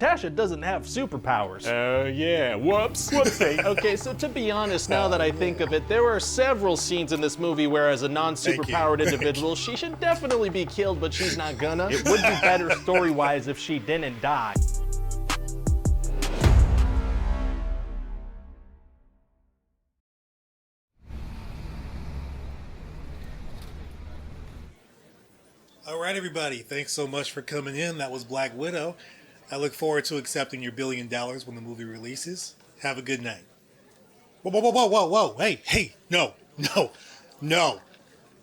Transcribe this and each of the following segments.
Natasha doesn't have superpowers. Yeah, whoops. Whoopsie. Okay, so to be honest, now that I think of it, there were several scenes in this movie where as a non-superpowered individual, she should definitely be killed, but she's not gonna. It would be better story-wise if she didn't die. All right, everybody. Thanks so much for coming in. That was Black Widow. I look forward to accepting your $1 billion when the movie releases. Have a good night. Whoa, whoa, whoa, whoa, whoa, whoa. Hey, no.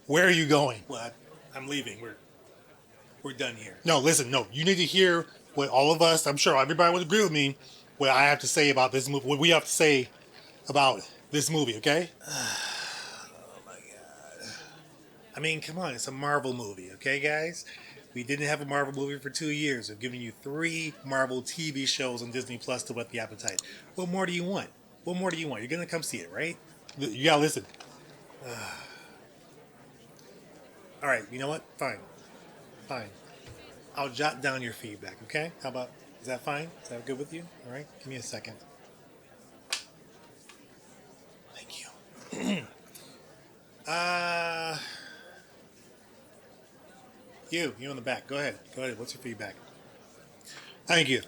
Where are you going? Well, I'm leaving. We're done here. No, listen, no. You need to hear what all of us, I'm sure everybody would agree with me, what I have to say about this movie, what we have to say about this movie, okay? I mean, come on, it's a Marvel movie, okay, guys? We didn't have a Marvel movie for 2 years. We've given you 3 Marvel TV shows on Disney Plus to whet the appetite. What more do you want? What more do you want? You're going to come see it, right? You got to listen. All right, you know what? Fine. I'll jot down your feedback, okay? How about, is that fine? Is that good with you? All right, give me a second. Thank you. You in the back. Go ahead. What's your feedback? Thank you.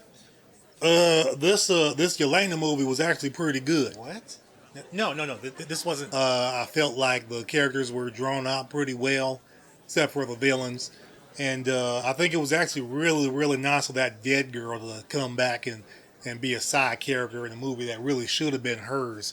This Yelena movie was actually pretty good. What? No. This wasn't. I felt like the characters were drawn out pretty well, except for the villains. And I think it was actually really, really nice for that dead girl to come back and be a side character in a movie that really should have been hers.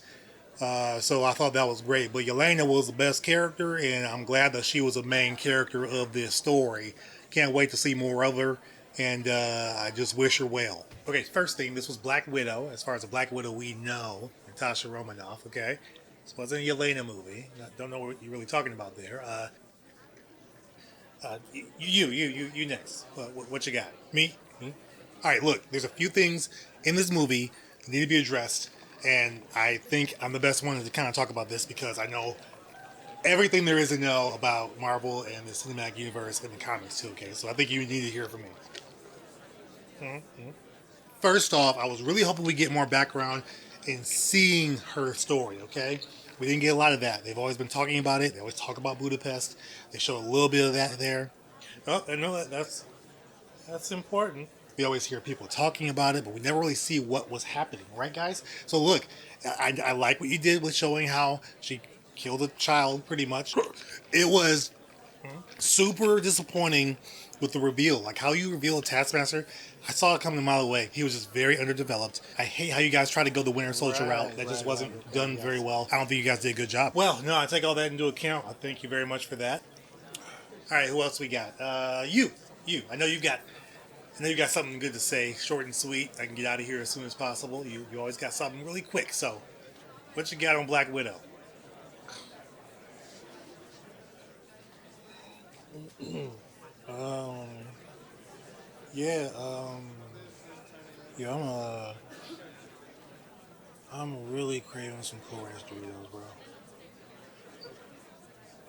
So I thought that was great. But Yelena was the best character, and I'm glad that she was a main character of this story. Can't wait to see more of her, and I just wish her well. Okay, first thing, this was Black Widow. As far as the Black Widow we know, Natasha Romanoff, okay? This wasn't a Yelena movie. I don't know what you're really talking about there. You next. What you got? Me? All right, look, there's a few things in this movie that need to be addressed. And I think I'm the best one to kind of talk about this because I know everything there is to know about Marvel and the cinematic universe and the comics too, okay? So I think you need to hear from me. First off, I was really hoping we get more background in seeing her story, okay? We didn't get a lot of that. They've always been talking about it. They always talk about Budapest. They show a little bit of that there. Oh, I know that's important. We always hear people talking about it, but we never really see what was happening, right, guys? So look, I like what you did with showing how she killed a child, pretty much. It was super disappointing with the reveal, like how you reveal a Taskmaster. I saw it coming a mile away. He was just very underdeveloped. I hate how you guys tried to go the Winter Soldier route. That just wasn't done very well. I don't think you guys did a good job. Well, no, I take all that into account. I thank you very much for that. All right, who else we got? You. I know you got something good to say, short and sweet. I can get out of here as soon as possible. You always got something really quick. So, what you got on Black Widow? I'm really craving some Cool Ranch Doritos, bro.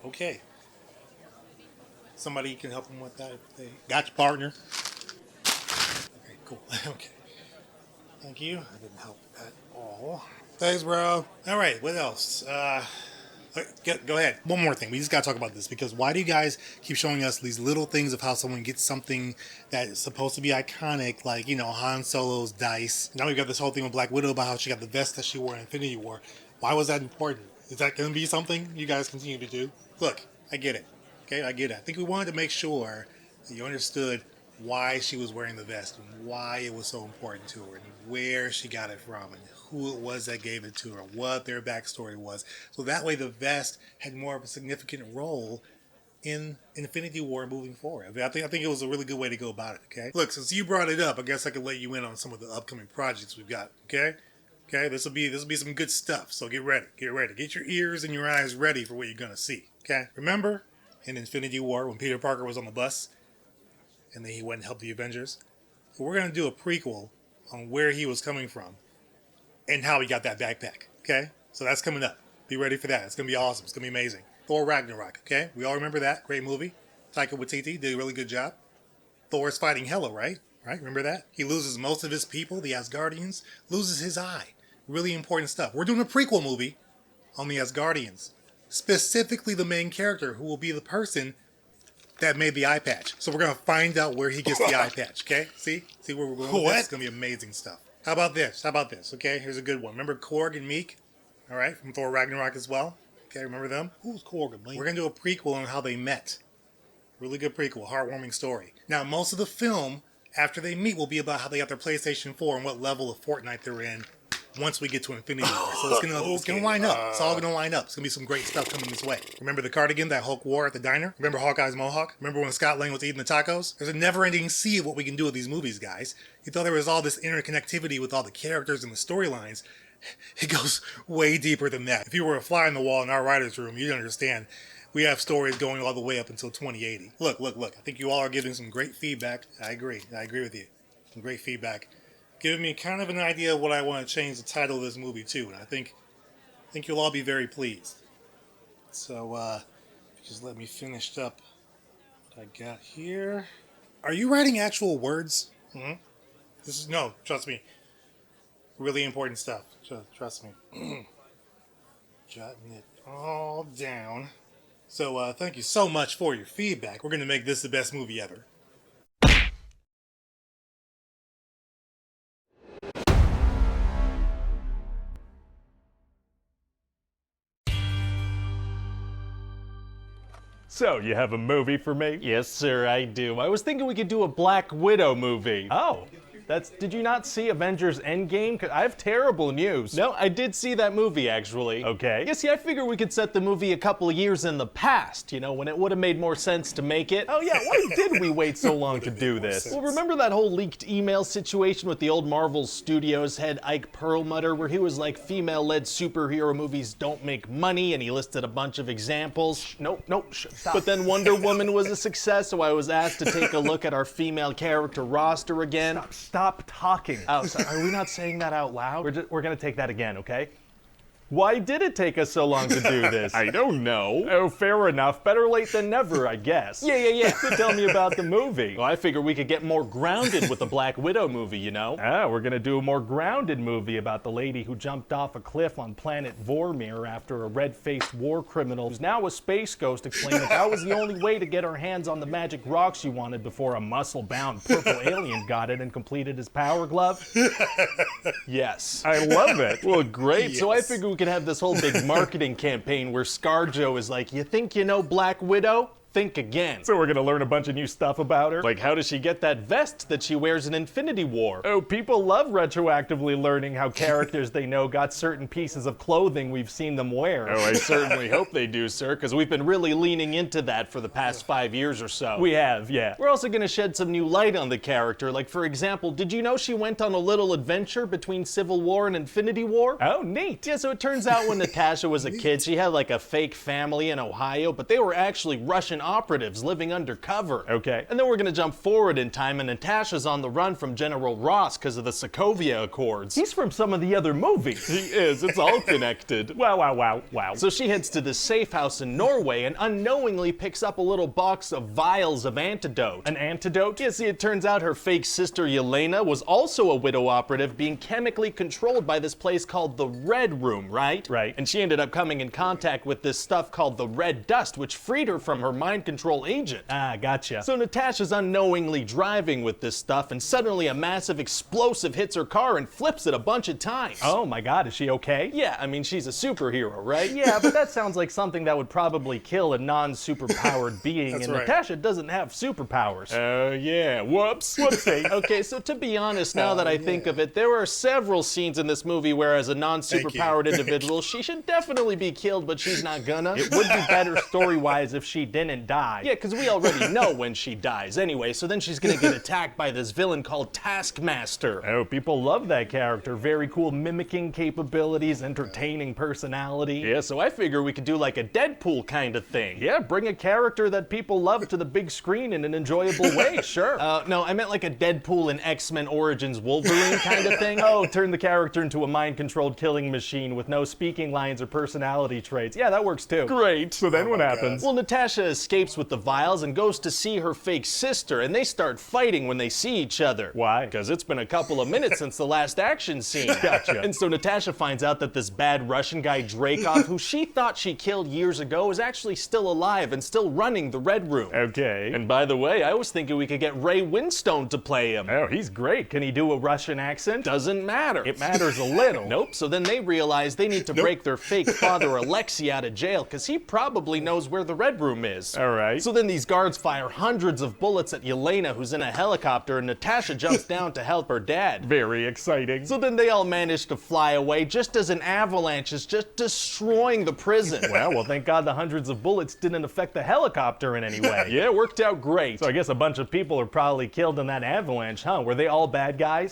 Okay. Somebody can help them with that if they got your partner. Okay, cool. Okay. Thank you. I didn't help at all. Thanks, bro. All right, what else? Go ahead. One more thing. We just got to talk about this because why do you guys keep showing us these little things of how someone gets something that is supposed to be iconic, like, you know, Han Solo's dice. Now we've got this whole thing with Black Widow about how she got the vest that she wore in Infinity War. Why was that important? Is that going to be something you guys continue to do? Look, I get it. Okay, I get it. I think we wanted to make sure that you understood why she was wearing the vest and why it was so important to her and where she got it from and who it was that gave it to her, what their backstory was. So that way the vest had more of a significant role in Infinity War moving forward. I think it was a really good way to go about it, okay? Look, since you brought it up, I guess I could let you in on some of the upcoming projects we've got, okay? Okay, this will be some good stuff, so get ready. Get your ears and your eyes ready for what you're going to see, okay? Remember in Infinity War when Peter Parker was on the bus and then he went and helped the Avengers? We're going to do a prequel on where he was coming from and how he got that backpack, okay? So that's coming up. Be ready for that. It's going to be awesome. It's going to be amazing. Thor Ragnarok, okay? We all remember that. Great movie. Taika Waititi did a really good job. Thor's fighting Hela, right? right? Remember that? He loses most of his people, the Asgardians, loses his eye. Really important stuff. We're doing a prequel movie on the Asgardians. Specifically the main character, who will be the person that made the eye patch. So we're going to find out where he gets the eye patch, okay? See where we're going with this? It's going to be amazing stuff. How about this? Okay, here's a good one. Remember Korg and Meek? All right, from Thor Ragnarok as well. Okay, remember them? Who's Korg and Meek? We're going to do a prequel on how they met. Really good prequel, heartwarming story. Now, most of the film, after they meet, will be about how they got their PlayStation 4 and what level of Fortnite they're in once we get to Infinity War. So it's gonna line up. It's all gonna line up. It's gonna be some great stuff coming this way. Remember the cardigan that Hulk wore at the diner? Remember Hawkeye's mohawk? Remember when Scott Lang was eating the tacos? There's a never-ending sea of what we can do with these movies, guys. You thought there was all this interconnectivity with all the characters and the storylines. It goes way deeper than that. If you were a fly on the wall in our writer's room, you'd understand. We have stories going all the way up until 2080. Look. I think you all are giving some great feedback. I agree with you. Some great feedback. Giving me kind of an idea of what I want to change the title of this movie to, and I think you'll all be very pleased. So, just let me finish up what I got here. Are you writing actual words? No, trust me. Really important stuff. Trust me. Jotting it all down. So, thank you so much for your feedback. We're going to make this the best movie ever. So, you have a movie for me? Yes, sir, I do. I was thinking we could do a Black Widow movie. Oh, did you not see Avengers Endgame? 'Cause I have terrible news. No, I did see that movie, actually. Okay. Yeah, see, I figured we could set the movie a couple of years in the past, when it would have made more sense to make it. Oh yeah, why did we wait so long to do this? Well, remember that whole leaked email situation with the old Marvel Studios head Ike Perlmutter, where he was like, female-led superhero movies don't make money, and he listed a bunch of examples? Nope, stop. But then Wonder Woman was a success, so I was asked to take a look at our female character roster again. Stop talking. Oh, sorry. Are we not saying that out loud? We're gonna take that again, okay? Why did it take us so long to do this? I don't know. Oh, fair enough. Better late than never, I guess. Yeah. So tell me about the movie. Well, I figured we could get more grounded with the Black Widow movie, We're gonna do a more grounded movie about the lady who jumped off a cliff on planet Vormir after a red-faced war criminal who's now a space ghost explained that was the only way to get her hands on the magic rock she wanted before a muscle-bound purple alien got it and completed his power glove. Yes. I love it. Well, great. Yes. So I figured we could have this whole big marketing campaign where ScarJo is like, you think you know Black Widow? Think again. So we're gonna learn a bunch of new stuff about her? Like, how does she get that vest that she wears in Infinity War? Oh, people love retroactively learning how characters they know got certain pieces of clothing we've seen them wear. Oh, I certainly hope they do, sir, because we've been really leaning into that for the past 5 years or so. We have, yeah. We're also going to shed some new light on the character. Like, for example, did you know she went on a little adventure between Civil War and Infinity War? Oh, neat. Yeah, so it turns out when Natasha was a kid, she had like a fake family in Ohio, but they were actually Russian operatives living undercover. Okay. And then we're gonna jump forward in time, and Natasha's on the run from General Ross because of the Sokovia Accords. He's from some of the other movies. He is. It's all connected. Wow. So she heads to this safe house in Norway and unknowingly picks up a little box of vials of antidote. An antidote? Yeah, see, it turns out her fake sister Yelena was also a widow operative being chemically controlled by this place called the Red Room, right? Right. And she ended up coming in contact with this stuff called the Red Dust, which freed her from her mind control agent. Ah, gotcha. So Natasha's unknowingly driving with this stuff, and suddenly a massive explosive hits her car and flips it a bunch of times. Oh my god, is she okay? Yeah, I mean, she's a superhero, right? Yeah, but that sounds like something that would probably kill a non-superpowered being, That's and right. Natasha doesn't have superpowers. Oh, yeah. Whoops. Whoopsie. Okay, so to be honest, now that I think of it, there are several scenes in this movie where, as a non-superpowered individual, she should definitely be killed, but she's not gonna. It would be better story-wise if she didn't die. Yeah, because we already know when she dies anyway, so then she's gonna get attacked by this villain called Taskmaster. Oh, people love that character. Very cool mimicking capabilities, entertaining personality. Yeah, so I figure we could do like a Deadpool kind of thing. Yeah, bring a character that people love to the big screen in an enjoyable way, sure. No, I meant like a Deadpool and X-Men Origins Wolverine kind of thing. Oh, turn the character into a mind-controlled killing machine with no speaking lines or personality traits. Yeah, that works too. Great. So then Oh what my happens? Well, Natasha escapes escapes with the vials and goes to see her fake sister, and they start fighting when they see each other. Why? Because it's been a couple of minutes since the last action scene. Gotcha. And so Natasha finds out that this bad Russian guy Dreykov, who she thought she killed years ago, is actually still alive and still running the Red Room. Okay. And by the way, I was thinking we could get Ray Winstone to play him. Oh, he's great. Can he do a Russian accent? Doesn't matter. It matters a little. Nope. So then they realize they need to break their fake father Alexei out of jail, because he probably knows where the Red Room is. All right. So then these guards fire hundreds of bullets at Yelena, who's in a helicopter, and Natasha jumps down to help her dad. Very exciting. So then they all manage to fly away just as an avalanche is just destroying the prison. Well, thank God the hundreds of bullets didn't affect the helicopter in any way. Yeah, it worked out great. So I guess a bunch of people are probably killed in that avalanche, huh? Were they all bad guys?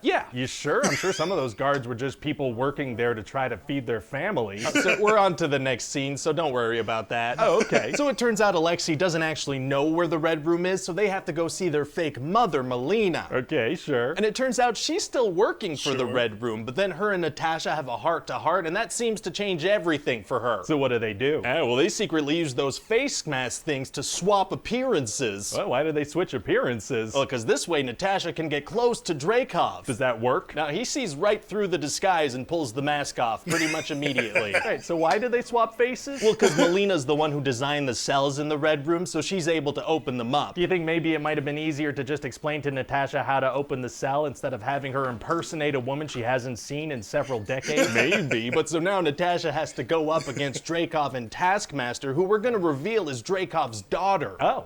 Yeah. You sure? I'm sure some of those guards were just people working there to try to feed their families. So we're on to the next scene, so don't worry about that. Oh, okay. So it turns out Alexei doesn't actually know where the Red Room is, so they have to go see their fake mother, Melina. Okay, sure. And it turns out she's still working for the Red Room, but then her and Natasha have a heart-to-heart, and that seems to change everything for her. So what do they do? Well, they secretly use those face mask things to swap appearances. Well, why do they switch appearances? Well, because this way Natasha can get close to Dreykov. Does that work? Now, he sees right through the disguise and pulls the mask off pretty much immediately. Right, so why did they swap faces? Well, because Melina's the one who designed the cells in the Red Room, so she's able to open them up. Do you think maybe it might have been easier to just explain to Natasha how to open the cell instead of having her impersonate a woman she hasn't seen in several decades? Maybe, but so now Natasha has to go up against Dreykov and Taskmaster, who we're gonna reveal is Dreykov's daughter. Oh.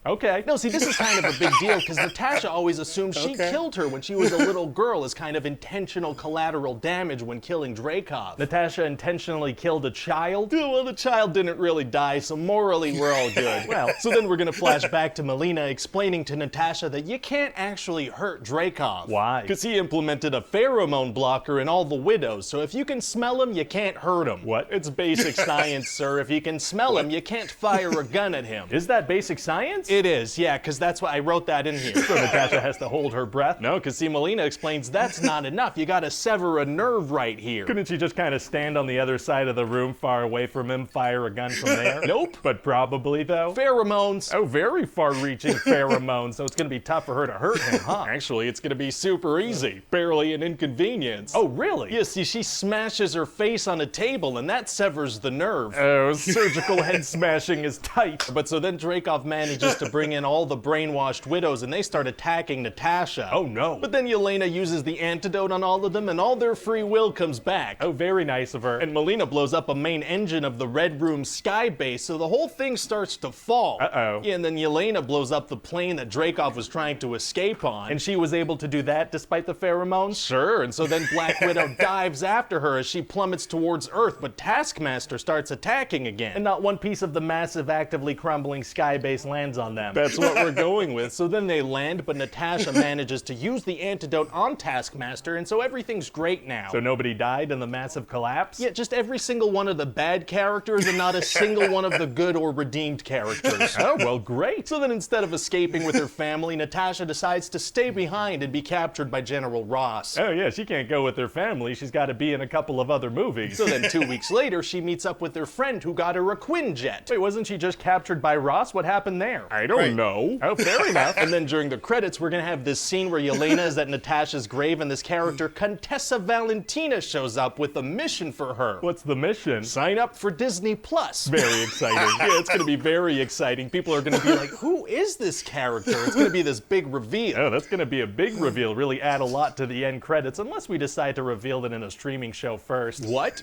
Okay. No, see, this is kind of a big deal because Natasha always assumed she killed her when she was a little girl as kind of intentional collateral damage when killing Dreykov. Natasha intentionally killed a child? Yeah, well, the child didn't really die, so morally we're all good. Well, so then we're gonna flash back to Melina explaining to Natasha that you can't actually hurt Dreykov. Why? Because he implemented a pheromone blocker in all the widows, so if you can smell him, you can't hurt him. What? It's basic science, sir. If you can smell him, you can't fire a gun at him. Is that basic science? It is, yeah, because that's why I wrote that in here. So Natasha has to hold her breath? No, because see, Melina explains that's not enough. You gotta sever a nerve right here. Couldn't she just kind of stand on the other side of the room far away from him, fire a gun from there? Nope. But probably, though? Pheromones. Oh, very far-reaching pheromones, so it's gonna be tough for her to hurt him, huh? Actually, it's gonna be super easy. Barely an inconvenience. Oh, really? Yeah, see, she smashes her face on a table, and that severs the nerve. Oh, surgical head smashing is tight. But so then Dreykov manages to bring in all the brainwashed widows, and they start attacking Natasha. Oh, no. But then Yelena uses the antidote on all of them, and all their free will comes back. Oh, very nice of her. And Melina blows up a main engine of the Red Room sky base, so the whole thing starts to fall. Uh-oh. Yeah, and then Yelena blows up the plane that Dreykov was trying to escape on. And she was able to do that despite the pheromones? Sure, and so then Black Widow dives after her as she plummets towards Earth, but Taskmaster starts attacking again. And not one piece of the massive, actively crumbling sky base lands on them. That's what we're going with. So then they land, but Natasha manages to use the antidote on Taskmaster, and so everything's great now. So nobody died in the massive collapse? Yeah, just every single one of the bad characters and not a single one of the good or redeemed characters. Oh, well, great. So then instead of escaping with her family, Natasha decides to stay behind and be captured by General Ross. Oh, yeah, she can't go with her family. She's got to be in a couple of other movies. So then 2 weeks later, she meets up with her friend who got her a Quinjet. Wait, wasn't she just captured by Ross? What happened there? I don't know. Oh, fair enough. And then during the credits, we're gonna have this scene where Yelena is at Natasha's grave, and this character, Contessa Valentina, shows up with a mission for her. What's the mission? Sign up for Disney Plus. Very exciting. Yeah, it's gonna be very exciting. People are gonna be like, who is this character? It's gonna be this big reveal. Oh, that's gonna be a big reveal. Really add a lot to the end credits, unless we decide to reveal it in a streaming show first. What?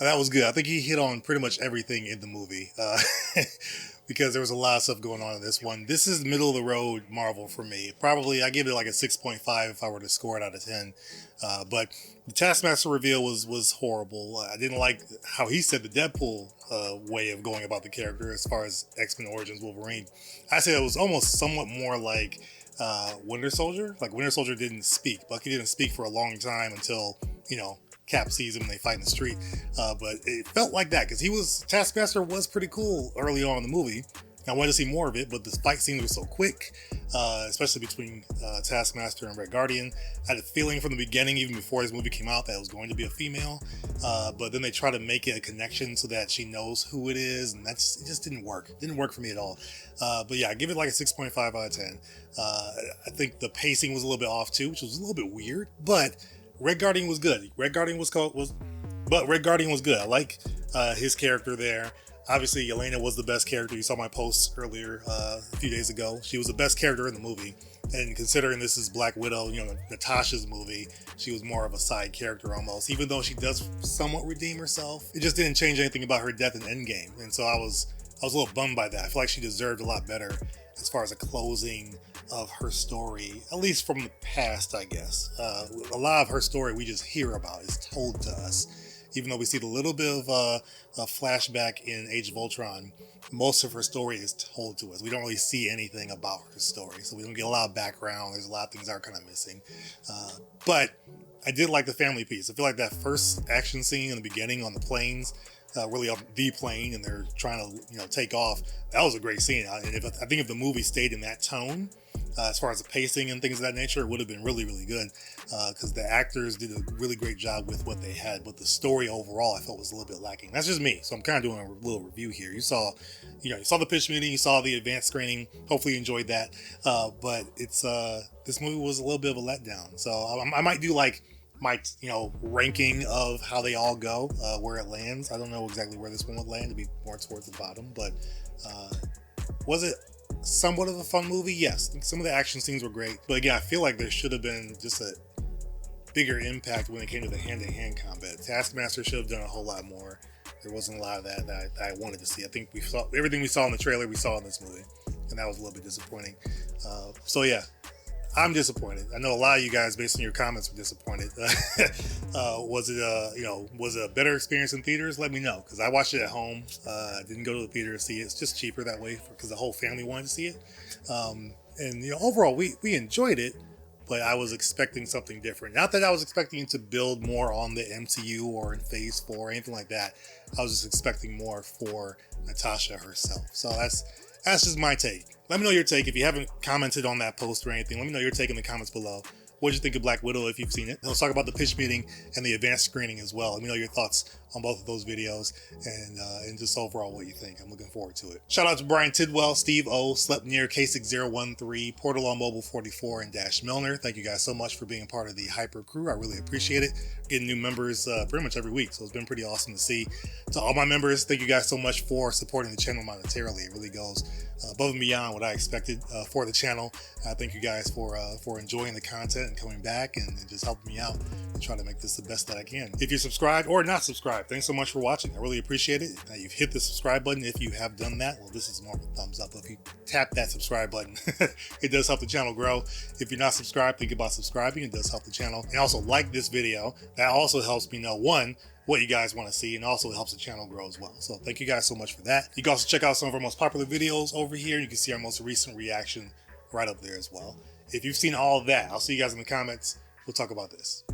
That was good. I think he hit on pretty much everything in the movie because there was a lot of stuff going on in this one. This is middle of the road Marvel for me. Probably I give it like a 6.5 if I were to score it out of 10. But the Taskmaster reveal was horrible. I didn't like how he said the Deadpool way of going about the character as far as X-Men Origins Wolverine. I say it was almost somewhat more like Winter Soldier. Like Winter Soldier didn't speak. Bucky didn't speak for a long time until, Cap sees him and they fight in the street. But it felt like that because Taskmaster was pretty cool early on in the movie. I wanted to see more of it, but the fight scenes were so quick, especially between Taskmaster and Red Guardian. I had a feeling from the beginning, even before this movie came out, that it was going to be a female, but then they try to make it a connection so that she knows who it is, and it just didn't work. It didn't work for me at all. But yeah, I give it like a 6.5 out of 10. I think the pacing was a little bit off too, which was a little bit weird, but Red Guardian was good. Red Guardian was good. I like his character there. Obviously, Yelena was the best character. You saw my post earlier a few days ago. She was the best character in the movie. And considering this is Black Widow, Natasha's movie, she was more of a side character almost. Even though she does somewhat redeem herself, it just didn't change anything about her death in Endgame. And so I was a little bummed by that. I feel like she deserved a lot better as far as a closing of her story, at least from the past, I guess. A lot of her story we just hear about is told to us. Even though we see a little bit of a flashback in Age of Ultron, most of her story is told to us. We don't really see anything about her story, so we don't get a lot of background. There's a lot of things that are kind of missing. But I did like the family piece. I feel like that first action scene in the beginning on the planes, really up the plane, and they're trying to take off. That was a great scene. And I think if the movie stayed in that tone, as far as the pacing and things of that nature, it would have been really, really good, because the actors did a really great job with what they had, but the story overall I felt was a little bit lacking. That's just me, so I'm kind of doing a little review here. You saw the pitch meeting, you saw the advanced screening. Hopefully you enjoyed that, but it's this movie was a little bit of a letdown. So I might do like my ranking of how they all go, where it lands. I don't know exactly where this one would land, to be more towards the bottom, but was it somewhat of a fun movie? Yes. Some of the action scenes were great, but again, I feel like there should have been just a bigger impact when it came to the hand-to-hand combat. Taskmaster should have done a whole lot more. There wasn't a lot of that I wanted to see. I think we saw everything we saw in the trailer, we saw in this movie, and that was a little bit disappointing. So yeah, I'm disappointed. I know a lot of you guys, based on your comments, were disappointed. Was it a better experience in theaters? Let me know, because I watched it at home. I didn't go to the theater to see it. It's just cheaper that way because the whole family wanted to see it. And overall, we enjoyed it, but I was expecting something different. Not that I was expecting to build more on the MCU or in Phase 4 or anything like that. I was just expecting more for Natasha herself. So that's just my take. Let me know your take. If you haven't commented on that post or anything, let me know your take in the comments below. What did you think of Black Widow if you've seen it? Let's talk about the pitch meeting and the advanced screening as well. Let me know your thoughts on both of those videos and just overall what you think. I'm looking forward to it. Shout out to Brian Tidwell, Steve O, Slept Near, K6013, Portal on Mobile 44, and Dash Milner. Thank you guys so much for being a part of the Hyper crew. I really appreciate it. Getting new members pretty much every week, so it's been pretty awesome to see. To all my members, thank you guys so much for supporting the channel monetarily. It really goes above and beyond what I expected for the channel. Thank you guys for enjoying the content and coming back and just helping me out and trying to make this the best that I can. If you're subscribed or not subscribed, thanks so much for watching. I really appreciate it. You've hit the subscribe button. If you have done that, well, this is more of a thumbs up. If you tap that subscribe button, it does help the channel grow. If you're not subscribed, think about subscribing. It does help the channel. And also like this video. That also helps me know, one, what you guys want to see, and also it helps the channel grow as well. So thank you guys so much for that. You can also check out some of our most popular videos over here. You can see our most recent reaction right up there as well. If you've seen all of that, I'll see you guys in the comments. We'll talk about this.